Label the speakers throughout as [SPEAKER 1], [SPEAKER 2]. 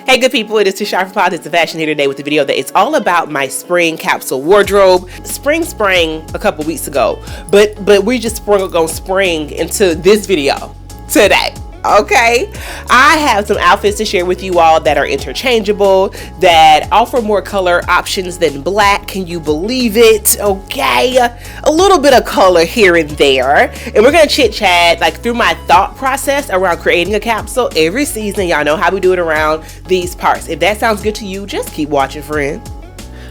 [SPEAKER 1] Hey good people, it is Tisha from Politics of Fashion here today with a video that is all about my spring capsule wardrobe. Spring sprang a couple weeks ago, but we just gonna spring into this video today. Okay, I have some outfits to share with you all that are interchangeable, that offer more color options than black. Can you believe it? Okay, a little bit of color here and there, and we're gonna chit chat like through my thought process around creating a capsule every season. Y'all know how we do it around these parts. If that sounds good to you, just keep watching, friend.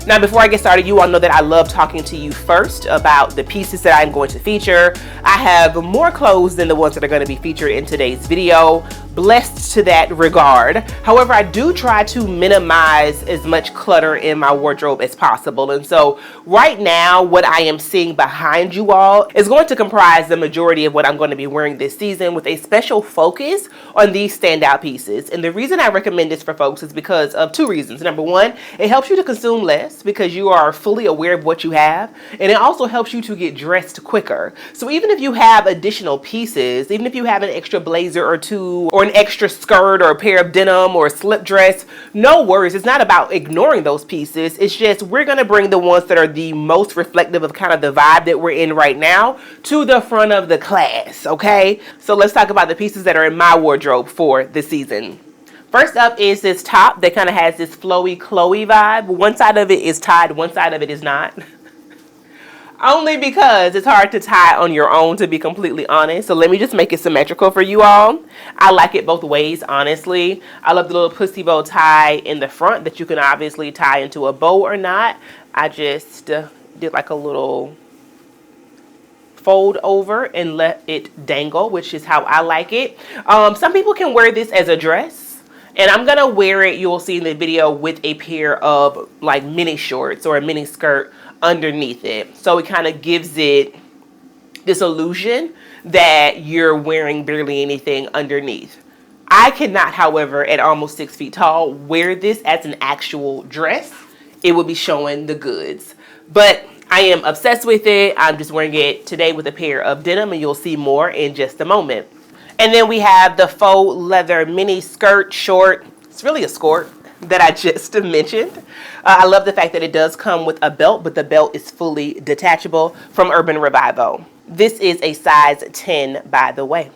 [SPEAKER 1] Now, before I get started, you all know that I love talking to you first about the pieces that I'm going to feature. I have more clothes than the ones that are going to be featured in today's video. Blessed to that regard. However, I do try to minimize as much clutter in my wardrobe as possible. And so right now, what I am seeing behind you all is going to comprise the majority of what I'm going to be wearing this season, with a special focus on these standout pieces. And the reason I recommend this for folks is because of two reasons. Number one, it helps you to consume less because you are fully aware of what you have. And it also helps you to get dressed quicker. So even if you have additional pieces, even if you have an extra blazer or two, or an extra skirt or a pair of denim or a slip dress, no worries. It's not about ignoring those pieces. It's just we're going to bring the ones that are the most reflective of kind of the vibe that we're in right now to the front of the class, okay? So let's talk about the pieces that are in my wardrobe for this season. First up is this top that kind of has this flowy Chloe vibe. One side of it is tied, one side of it is not. Only because it's hard to tie on your own, to be completely honest. So let me just make it symmetrical for you all. I like it both ways, honestly. I love the little pussy bow tie in the front that you can obviously tie into a bow or not. I just did like a little fold over and let it dangle, which is how I like it. Some people can wear this as a dress, and I'm gonna wear it, you'll see in the video, with a pair of like mini shorts or a mini skirt underneath it. So it kind of gives it this illusion that you're wearing barely anything underneath. I cannot, however, at almost 6 feet tall, wear this as an actual dress. It would be showing the goods. But I am obsessed with it. I'm just wearing it today with a pair of denim, and you'll see more in just a moment. And then we have the faux leather mini skirt short. It's really a skirt that I just mentioned. I love the fact that it does come with a belt, but the belt is fully detachable, from Urban Revival. This is a size 10, by the way.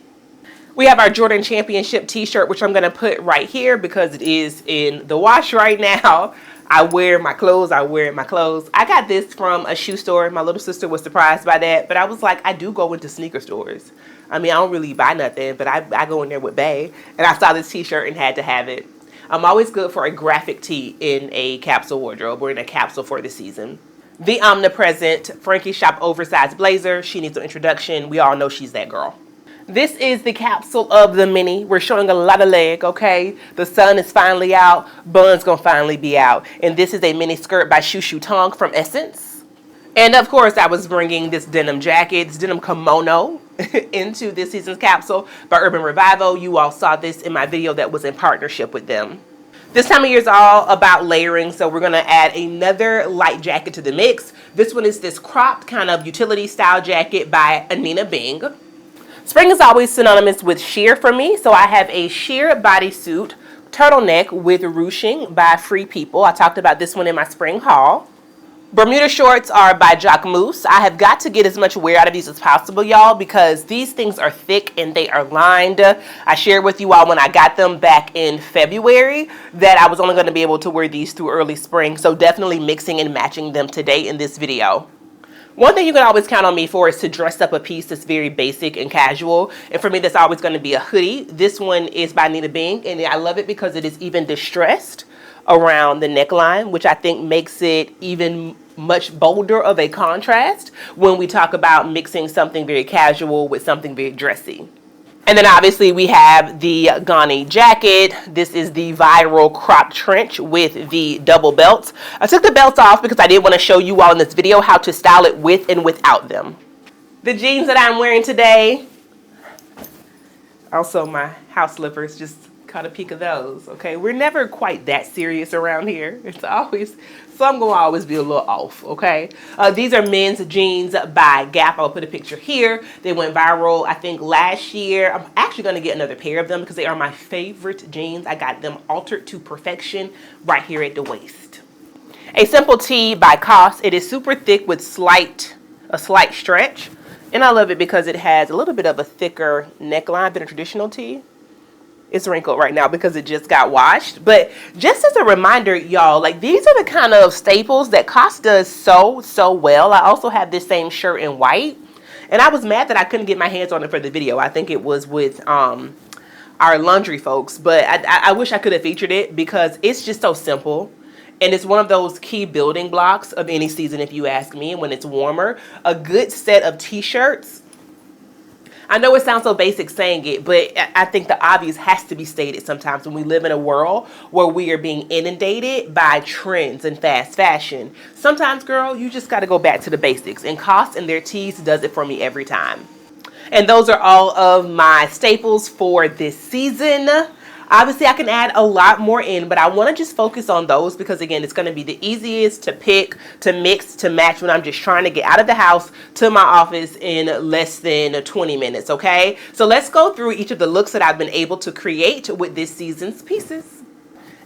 [SPEAKER 1] We have our Jordan Championship t-shirt, which I'm going to put right here because it is in the wash right now. I wear my clothes. I got this from a shoe store. My little sister was surprised by that, but I was like, I do go into sneaker stores. I mean, I don't really buy nothing, but I go in there with Bae, and I saw this t-shirt and had to have it. I'm always good for a graphic tee in a capsule wardrobe or in a capsule for the season. The omnipresent Frankie Shop oversized blazer. She needs an introduction. We all know she's that girl. This is the capsule of the mini. We're showing a lot of leg, okay? The sun is finally out. Bun's gonna finally be out. And this is a mini skirt by Shu Shu Tong from Essence. And of course, I was bringing this denim jacket, this denim kimono into this season's capsule by Urban Revival. You all saw this in my video that was in partnership with them. This time of year is all about layering, so we're gonna add another light jacket to the mix. This one is this cropped kind of utility style jacket by Anina Bing. Spring is always synonymous with sheer for me, so I have a sheer bodysuit turtleneck with ruching by Free People. I talked about this one in my spring haul. Bermuda shorts are by Jacquemus. I have got to get as much wear out of these as possible, y'all, because these things are thick and they are lined. I shared with you all when I got them back in February that I was only going to be able to wear these through early spring, so definitely mixing and matching them today in this video. One thing you can always count on me for is to dress up a piece that's very basic and casual. And for me, that's always going to be a hoodie. This one is by Nina Bing, and I love it because it is even distressed around the neckline, which I think makes it even much bolder of a contrast when we talk about mixing something very casual with something very dressy. And then obviously we have the Ghani jacket. This is the viral cropped trench with the double belts. I took the belts off because I did want to show you all in this video how to style it with and without them. The jeans that I'm wearing today, also my house slippers, just Caught a peek of those, okay? We're never quite that serious around here. It's always, some gonna always be a little off, okay? These are men's jeans by Gap. I'll put a picture here. They went viral, I think, last year. I'm actually gonna get another pair of them because they are my favorite jeans. I got them altered to perfection right here at the waist. A simple tee by COS. It is super thick with a slight stretch. And I love it because it has a little bit of a thicker neckline than a traditional tee. It's wrinkled right now because it just got washed. But just as a reminder, y'all, like these are the kind of staples that COS does so well. I also have this same shirt in white. And I was mad that I couldn't get my hands on it for the video. I think it was with our laundry folks. But I wish I could have featured it because it's just so simple. And it's one of those key building blocks of any season, if you ask me, when it's warmer. A good set of t-shirts. I know it sounds so basic saying it, but I think the obvious has to be stated sometimes when we live in a world where we are being inundated by trends and fast fashion. Sometimes, girl, you just got to go back to the basics. And COS and their tees does it for me every time. And those are all of my staples for this season. Obviously, I can add a lot more in, but I want to just focus on those because, again, it's going to be the easiest to pick, to mix, to match when I'm just trying to get out of the house to my office in less than 20 minutes, okay? So let's go through each of the looks that I've been able to create with this season's pieces.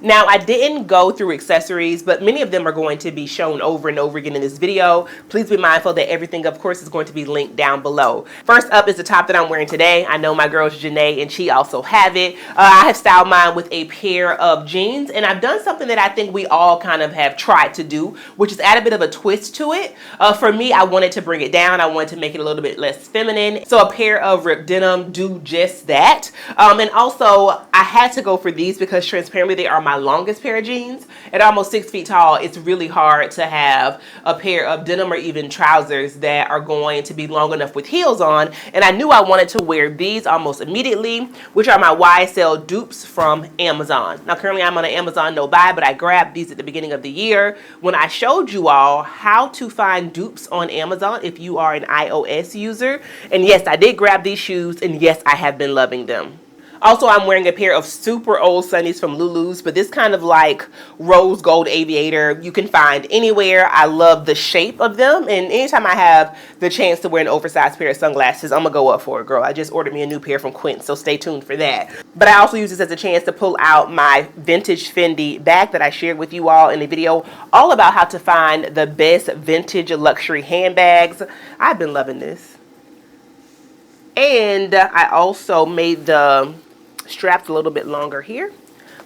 [SPEAKER 1] Now, I didn't go through accessories, but many of them are going to be shown over and over again in this video. Please be mindful that everything, of course, is going to be linked down below. First up is the top that I'm wearing today. I know my girl Janae and she also have it. I have styled mine with a pair of jeans, and I've done something that I think we all kind of have tried to do, which is add a bit of a twist to it. For me, I wanted to bring it down. I wanted to make it a little bit less feminine. So a pair of ripped denim do just that. And also, I had to go for these because transparently they are my longest pair of jeans. At almost 6 feet tall, it's really hard to have a pair of denim or even trousers that are going to be long enough with heels on. And I knew I wanted to wear these almost immediately, which are my YSL dupes from Amazon. Now, currently I'm on an Amazon no buy, but I grabbed these at the beginning of the year when I showed you all how to find dupes on Amazon if you are an iOS user. And yes, I did grab these shoes, and yes, I have been loving them. Also, I'm wearing a pair of super old sunnies from Lulu's, but this kind of like rose gold aviator you can find anywhere. I love the shape of them, and anytime I have the chance to wear an oversized pair of sunglasses, I'm gonna go up for it, girl. I just ordered me a new pair from Quint, so stay tuned for that. But I also use this as a chance to pull out my vintage Fendi bag that I shared with you all in the video, all about how to find the best vintage luxury handbags. I've been loving this. And I also made the straps a little bit longer here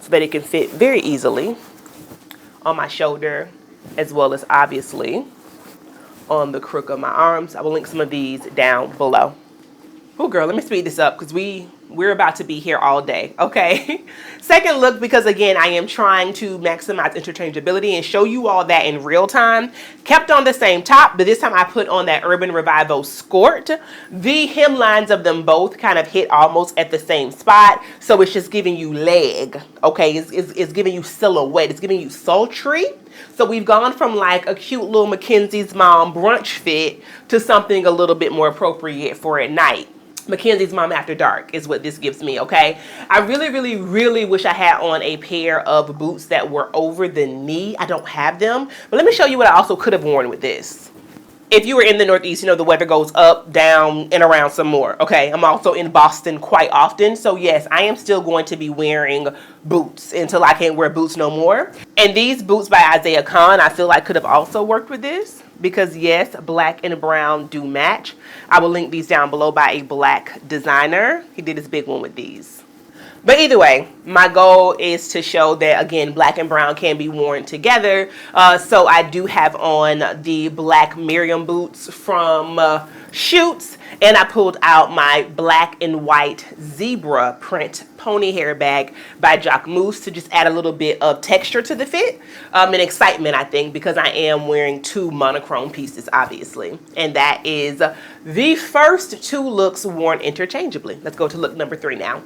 [SPEAKER 1] so that it can fit very easily on my shoulder, as well as obviously on the crook of my arms. I will link some of these down below. Oh, girl, let me speed this up because we're about to be here all day, okay? Second look, because again, I am trying to maximize interchangeability and show you all that in real time. Kept on the same top, but this time I put on that Urban Revival skirt. The hemlines of them both kind of hit almost at the same spot, so it's just giving you leg, okay? It's giving you silhouette. It's giving you sultry. So we've gone from like a cute little Mackenzie's mom brunch fit to something a little bit more appropriate for at night. Mackenzie's Mom After Dark is what this gives me, okay? I really wish I had on a pair of boots that were over the knee. I don't have them, but let me show you what I also could have worn with this. If you were in the Northeast, you know the weather goes up, down, and around some more, okay? I'm also in Boston quite often, so yes, I am still going to be wearing boots until I can't wear boots no more. And these boots by Isaiah Khan, I feel like could have also worked with this because yes, black and brown do match. I will link these down below by a black designer. He did his big one with these. But either way, my goal is to show that, again, black and brown can be worn together. So I do have on the black Miriam boots from Schutz, and I pulled out my black and white zebra print pony hair bag by Jacquemus to just add a little bit of texture to the fit and excitement, I think, because I am wearing two monochrome pieces, obviously. And that is the first two looks worn interchangeably. Let's go to look number 3 now.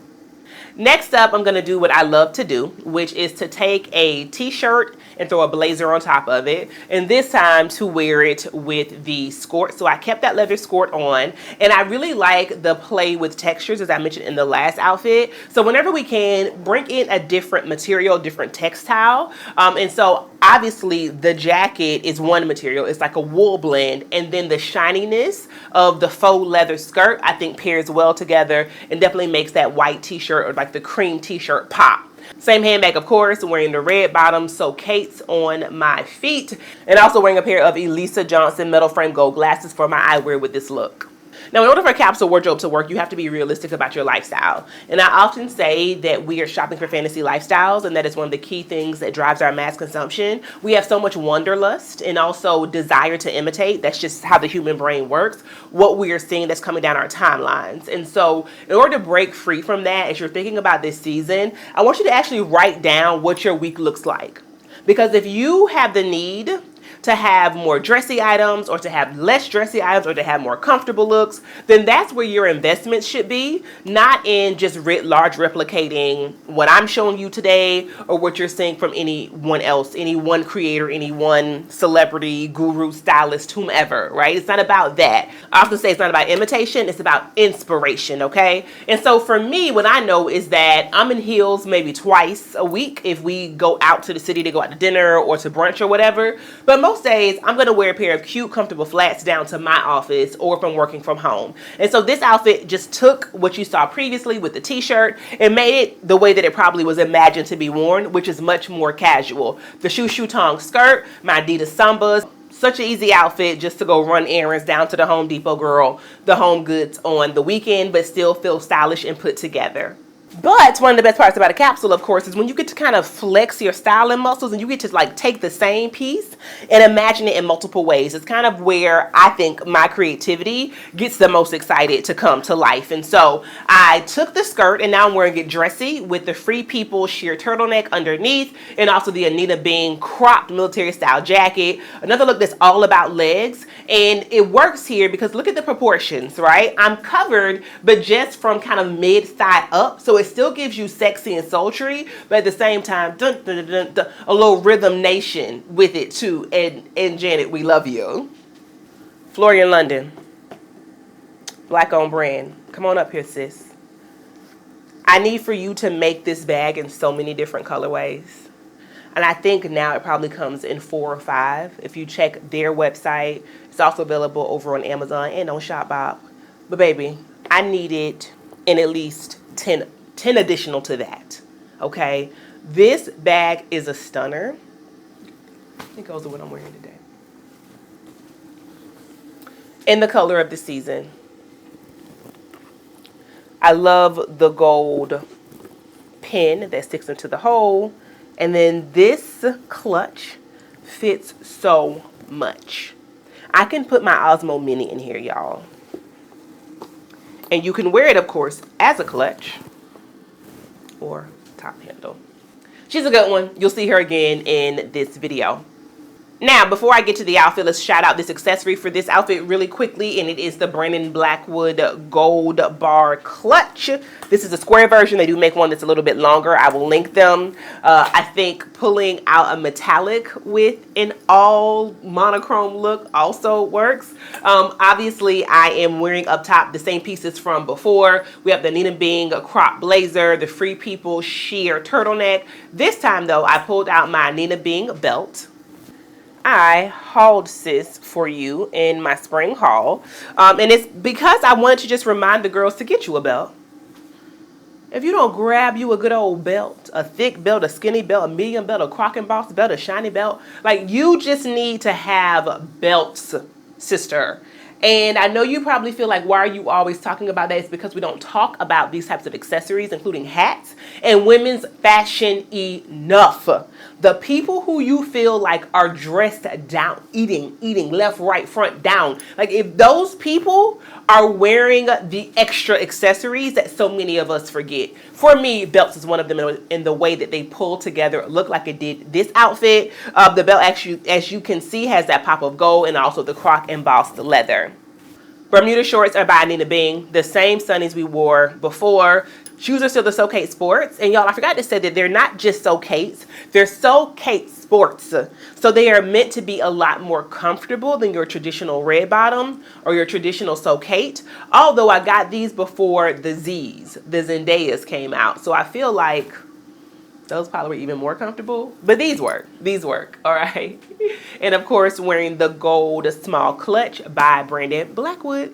[SPEAKER 1] Next up, I'm going to do what I love to do, which is to take a t-shirt and throw a blazer on top of it. And this time to wear it with the skirt. So I kept that leather skirt on. And I really like the play with textures, as I mentioned in the last outfit. So whenever we can, bring in a different material, different textile. And so obviously the jacket is one material. It's like a wool blend. And then the shininess of the faux leather skirt, I think pairs well together and definitely makes that white t-shirt or like the cream t-shirt pop. Same handbag, of course, wearing the red bottoms, so Kate's on my feet, and also wearing a pair of Elisa Johnson metal frame gold glasses for my eyewear with this look. Now, in order for a capsule wardrobe to work, you have to be realistic about your lifestyle. And I often say that we are shopping for fantasy lifestyles, and that is one of the key things that drives our mass consumption. We have so much wanderlust and also desire to imitate. That's just how the human brain works. What we are seeing that's coming down our timelines. And so in order to break free from that, as you're thinking about this season, I want you to actually write down what your week looks like. Because if you have the need to have more dressy items or to have less dressy items or to have more comfortable looks, then that's where your investments should be, not in just writ large replicating what I'm showing you today or what you're seeing from anyone else, any one creator, any one celebrity, guru, stylist, whomever, right? It's not about that. I often say it's not about imitation, it's about inspiration, okay? And so for me, what I know is that I'm in heels maybe twice a week if we go out to the city to go out to dinner or to brunch or whatever. But most days, I'm going to wear a pair of cute, comfortable flats down to my office or if I'm working from home. And so this outfit just took what you saw previously with the t-shirt and made it the way that it probably was imagined to be worn, which is much more casual. The shoe-tong skirt, my Adidas Sambas. Such an easy outfit just to go run errands down to the Home Depot girl, the Home Goods on the weekend, but still feel stylish and put together. But one of the best parts about a capsule, of course, is when you get to kind of flex your styling muscles and you get to like take the same piece and imagine it in multiple ways. It's kind of where I think my creativity gets the most excited to come to life. And so I took the skirt and now I'm wearing it dressy with the Free People sheer turtleneck underneath and also the Anita Bing cropped military style jacket. Another look that's all about legs. And it works here because look at the proportions, right? I'm covered, but just from kind of mid-thigh up. So it still gives you sexy and sultry, but at the same time, dun, dun, dun, dun, a little rhythm nation with it too. And Janet, we love you. Florian London, black owned brand. Come on up here, sis. I need for you to make this bag in so many different colorways. And I think now it probably comes in 4 or 5. If you check their website, it's also available over on Amazon and on Shopbop. But baby, I need it in at least 10 additional to that. Okay? This bag is a stunner. It goes with what I'm wearing today. In the color of the season. I love the gold pin that sticks into the hole. And then this clutch fits so much. I can put my Osmo Mini in here, y'all. And you can wear it, of course, as a clutch or top handle. She's a good one. You'll see her again in this video. Now, before I get to the outfit, let's shout out this accessory for this outfit really quickly, and it is the Brennan Blackwood Gold Bar Clutch. This is a square version. They do make one that's a little bit longer. I will link them. I think pulling out a metallic with an all monochrome look also works. Obviously, I am wearing up top the same pieces from before. We have the Nina Bing crop blazer, the Free People sheer turtleneck. This time, though, I pulled out my Nina Bing belt. I hauled sis for you in my spring haul. And it's because I wanted to just remind the girls to get you a belt. If you don't grab you a good old belt, a thick belt, a skinny belt, a medium belt, a crock and box belt, a shiny belt, like you just need to have belts, sister. And I know you probably feel like, why are you always talking about that? It's because we don't talk about these types of accessories, including hats and women's fashion enough. The people who you feel like are dressed down, eating left, right, front, down. Like if those people are wearing the extra accessories that so many of us forget. For me, belts is one of them in the way that they pull together, look like it did this outfit. The belt actually, as you can see, has that pop of gold and also the croc embossed leather. Bermuda shorts are by Nina Bing, the same sunnies we wore before. Shoes are still the So Kate Sports. And y'all, I forgot to say that they're not just So Kate's, they're So Kate Sports. So they are meant to be a lot more comfortable than your traditional red bottom or your traditional So Kate. Although I got these before the Z's, the Zendayas came out. So I feel like those probably were even more comfortable, but these work, all right? And of course, wearing the gold small clutch by Brandon Blackwood.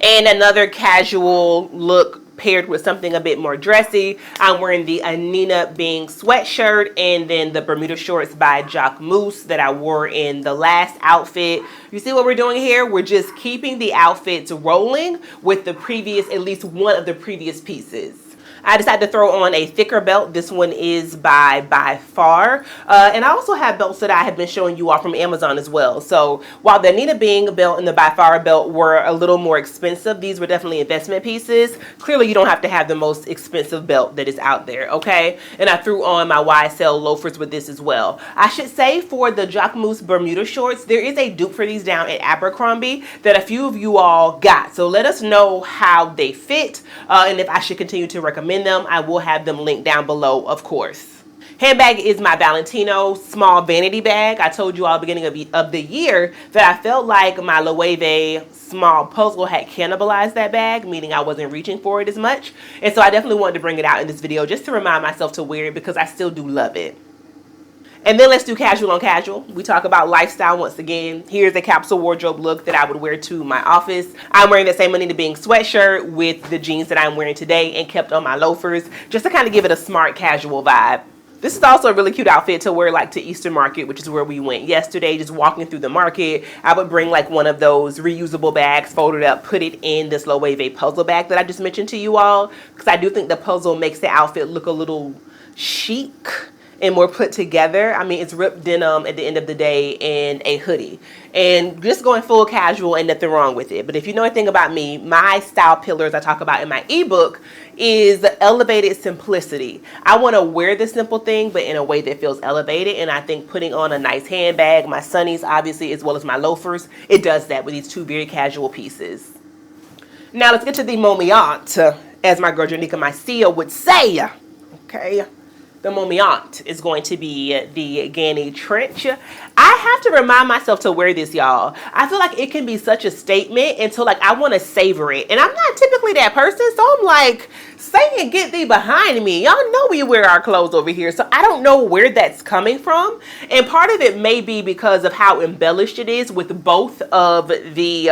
[SPEAKER 1] And another casual look paired with something a bit more dressy. I'm wearing the Nina Bing sweatshirt and then the Bermuda shorts by Jock Moose that I wore in the last outfit. You see what we're doing here? We're just keeping the outfits rolling with the previous, at least one of the previous pieces. I decided to throw on a thicker belt. This one is by Far. And I also have belts that I have been showing you all from Amazon as well. So while the Nina Bing belt and the By Far belt were a little more expensive, these were definitely investment pieces. Clearly, you don't have to have the most expensive belt that is out there, okay? And I threw on my YSL loafers with this as well. I should say for the Jock Moose Bermuda shorts, there is a dupe for these down at Abercrombie that a few of you all got. So let us know how they fit and if I should continue to recommend them. I will have them linked down below, of course. Handbag is my Valentino small vanity bag. I told you all beginning of the year that I felt like my Loewe small puzzle had cannibalized that bag, meaning I wasn't reaching for it as much. And so I definitely wanted to bring it out in this video just to remind myself to wear it because I still do love it. And then let's do casual on casual. We talk about lifestyle once again. Here's a capsule wardrobe look that I would wear to my office. I'm wearing the same Nina Bing sweatshirt with the jeans that I'm wearing today and kept on my loafers just to kind of give it a smart casual vibe. This is also a really cute outfit to wear like to Eastern Market, which is where we went yesterday, just walking through the market. I would bring like one of those reusable bags, fold it up, put it in this Loewe puzzle bag that I just mentioned to you all, because I do think the puzzle makes the outfit look a little chic and more put together. I mean, it's ripped denim at the end of the day and a hoodie. And just going full casual, ain't nothing wrong with it. But if you know anything about me, my style pillars I talk about in my ebook is elevated simplicity. I want to wear the simple thing, but in a way that feels elevated. And I think putting on a nice handbag, my sunnies obviously, as well as my loafers, it does that with these two very casual pieces. Now let's get to the moment, as my girl Janika Mycia would say. Okay. The moment is going to be the Ganni trench. I have to remind myself to wear this, y'all. I feel like it can be such a statement until like I want to savor it. And I'm not typically that person, so I'm like, Satan, get thee behind me. Y'all know we wear our clothes over here, so I don't know where that's coming from. And part of it may be because of how embellished it is with both of the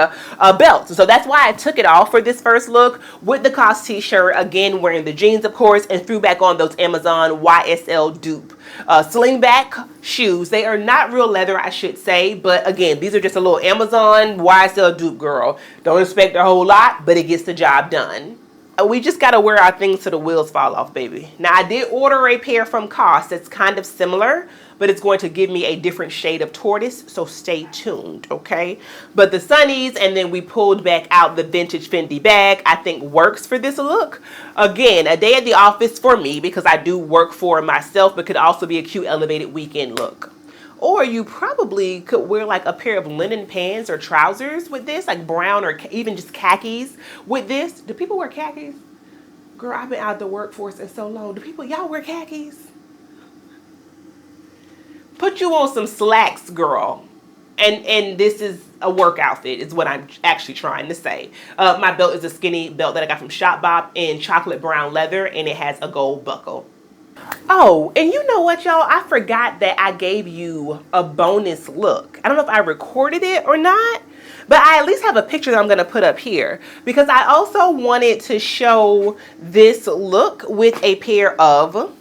[SPEAKER 1] belts. So that's why I took it off for this first look with the COS t-shirt, again wearing the jeans, of course, and threw back on those Amazon YSL dupe slingback shoes. They are not real leather, I should say, but again, these are just a little Amazon YSL dupe, girl. Don't expect a whole lot, but it gets the job done. We just got to wear our things till the wheels fall off, baby. Now, I did order a pair from COS that's kind of similar, but it's going to give me a different shade of tortoise, so stay tuned, okay? But the sunnies, and then we pulled back out the vintage Fendi bag, I think works for this look. Again, a day at the office for me because I do work for myself, but could also be a cute elevated weekend look. Or you probably could wear like a pair of linen pants or trousers with this, like brown or even just khakis with this. Do people wear khakis? Girl, I've been out of the workforce in so long. Do people, y'all wear khakis? Put you on some slacks, girl. And this is a work outfit is what I'm actually trying to say. My belt is a skinny belt that I got from Shop Bop in chocolate brown leather, and it has a gold buckle. Oh, and you know what, y'all? I forgot that I gave you a bonus look. I don't know if I recorded it or not, but I at least have a picture that I'm going to put up here because I also wanted to show this look with a pair of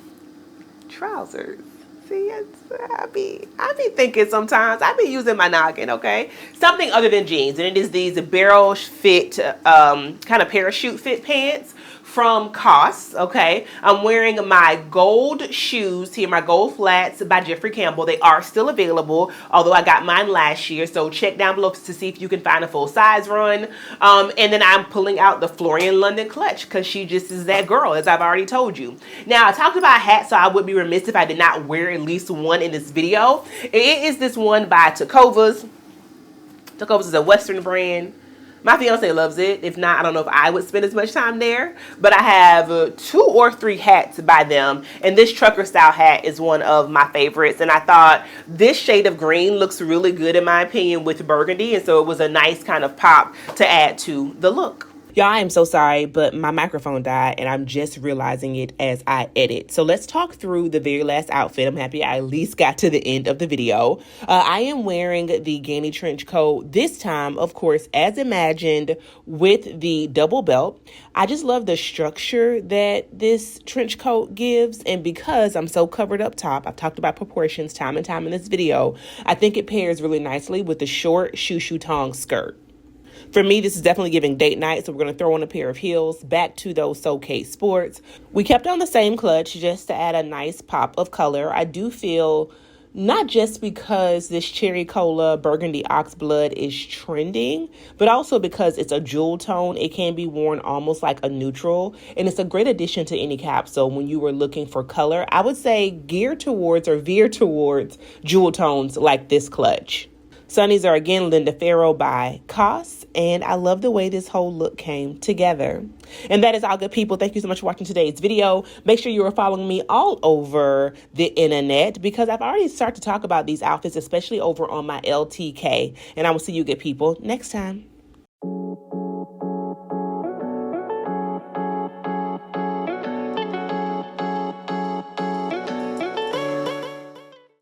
[SPEAKER 1] trousers. See, I be thinking sometimes. I be using my noggin, okay? Something other than jeans, and it is these barrel fit, kind of parachute fit pants from COS, okay? I'm wearing my gold shoes here, my gold flats by Jeffrey Campbell. They are still available, although I got mine last year, so check down below to see if you can find a full size run. And then I'm pulling out the Florian London clutch because she just is that girl, as I've already told you. Now, I talked about hats, so I would be remiss if I did not wear at least one in this video. It is this one by Tecovas. Tecovas is a Western brand. My fiance loves it. If not, I don't know if I would spend as much time there. But I have 2 or 3 hats by them. And this trucker style hat is one of my favorites. And I thought this shade of green looks really good in my opinion with burgundy. And so it was a nice kind of pop to add to the look. Y'all, I am so sorry, but my microphone died and I'm just realizing it as I edit. So let's talk through the very last outfit. I'm happy I at least got to the end of the video. I am wearing the Ganni trench coat this time, of course, as imagined with the double belt. I just love the structure that this trench coat gives. And because I'm so covered up top, I've talked about proportions time and time in this video, I think it pairs really nicely with the short shou tong skirt. For me, this is definitely giving date night, so we're going to throw on a pair of heels, back to those Soul-Kate sports. We kept on the same clutch just to add a nice pop of color. I do feel, not just because this cherry cola burgundy oxblood is trending, but also because it's a jewel tone, it can be worn almost like a neutral, and it's a great addition to any capsule when you were looking for color. I would say geared towards or veer towards jewel tones like this clutch. Sunnies are again Linda Farrow by Cos, and I love the way this whole look came together. And that is all, good people. Thank you so much for watching today's video. Make sure you are following me all over the internet because I've already started to talk about these outfits, especially over on my LTK. And I will see you good people next time.